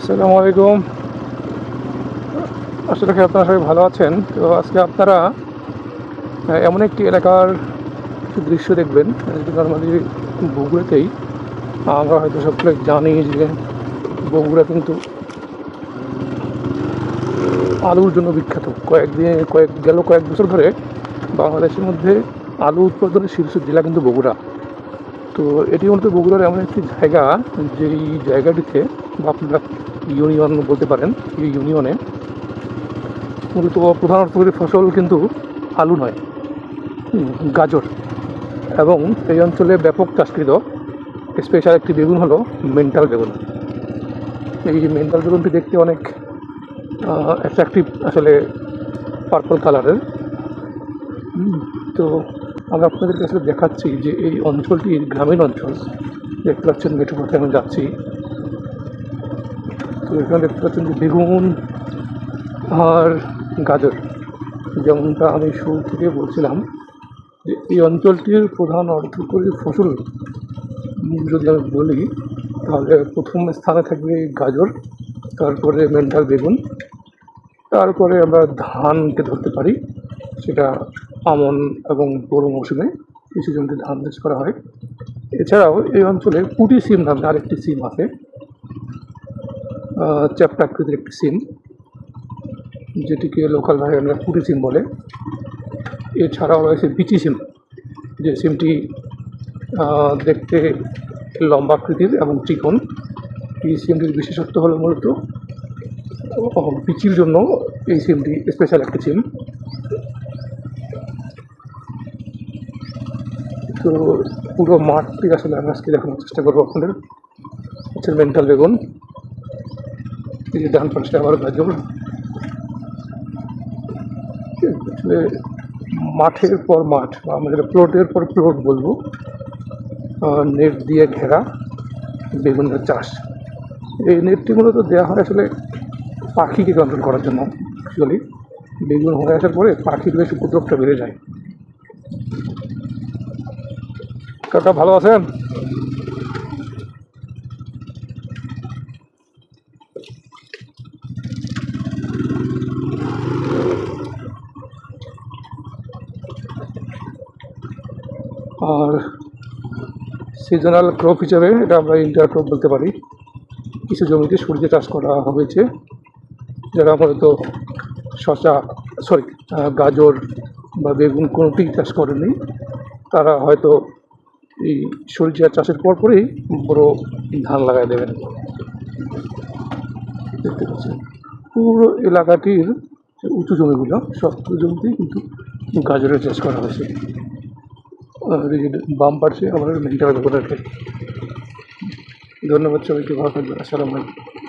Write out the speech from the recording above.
আসসালামু আলাইকুম। আশা রাখি আপনারা সবাই ভালো আছেন। তো আজকে আপনারা এমন একটি এলাকার কিছু দৃশ্য দেখবেন যেটি নর্মালি বগুড়াতেই। আমরা হয়তো সকলে জানি যে বগুড়া কিন্তু আলুর জন্য বিখ্যাত। কয়েক বছর ধরে বাংলাদেশের মধ্যে আলু উৎপাদনের শীর্ষ জেলা কিন্তু বগুড়া। তো এটি মূলত বগুড়ার এমন একটি জায়গা, যেই জায়গাটিতে বা আপনারা ইউনিয়ন বলতে পারেন, এই ইউনিয়নে মূলত প্রধান অর্থকরী ফসল কিন্তু আলু নয়, গাজর। এবং এই অঞ্চলে ব্যাপক চাষকৃত স্পেশাল একটি বেগুন হলো মেন্টাল বেগুন। এই মেন্টাল বেগুনটি দেখতে অনেক অ্যাট্রাকটিভ, আসলে পার্পল কালারের। তো আমরা আপনাদের কাছে দেখাচ্ছি যে এই অঞ্চলটি গ্রামীণ অঞ্চল। দেখতে পাচ্ছেন মেঠো পথে আমি যাচ্ছি। তো এখানে দেখতে পাচ্ছেন যে বেগুন আর গাজর, যেমনটা আমি শুরু থেকে বলছিলাম যে এই অঞ্চলটির প্রধান অর্থকরী ফসল যদি আমি বলি, তাহলে প্রথম স্থানে থাকবে গাজর, তারপরে মেন্টাল বেগুন, তারপরে আমরা ধানকে ধরতে পারি। সেটা আমন এবং বোরো মৌসুমে কিছু জমিতে ধান চাষ করা হয়। এছাড়াও এই অঞ্চলে পুটি সিম নামে আরেকটি সিম আছে, চ্যাপ্টাকৃতির একটি সিম, যেটিকে লোকাল ভাষায় আমরা পুটি সিম বলে। এছাড়াও রয়েছে বিচি সিম, যে সিমটি দেখতে লম্বাকৃতির এবং চিকন। এই সিমটির বিশেষত্ব হলো মূলত বিচির জন্য এই সিমটি স্পেশাল একটি সিম। তো পুরো মাঠটি আসলে আমি আজকে দেখানোর চেষ্টা করবো আপনাদের। হচ্ছে মেন্টাল বেগুন, এই যে ডান পাশে আবার গাজর। আসলে মাঠের পর মাঠ, বা আমরা যেটা প্লটের পর প্লট বলবো, নেট দিয়ে ঘেরা বেগুনের চাষ। এই নেটটি মূলত দেওয়া হয় আসলে পাখিকে কন্ট্রোল করার জন্য। অ্যাকচুয়ালি বেগুন হয়ে আসার পরে পাখির বেশ উপদ্রবটা বেড়ে যায়। কাকা ভালো আছেন? আর সিজনাল ক্রপ হিসাবে এটা আমরা ইন্টার ক্রপ বলতে পারি। কিছু জমিতে সবজি চাষ করা হয়েছে, যারা মূলত শসা, গাজর বা বেগুন কোনোটি চাষ করেনি, তারা হয়তো এই সরিষা চাষের পরপরই বড় ধান লাগাই দেবেন। দেখতে পাচ্ছেন পুরো এলাকাটির উঁচু জমিগুলো, সব জমিতেই কিন্তু গাজরের চাষ করা হয়েছে। বাম পাশে আমাদের মেন্টাল বেগুনের ক্ষেত। ধন্যবাদ সবাইকে, ভালো থাকবেন। আসসালামু আলাইকুম।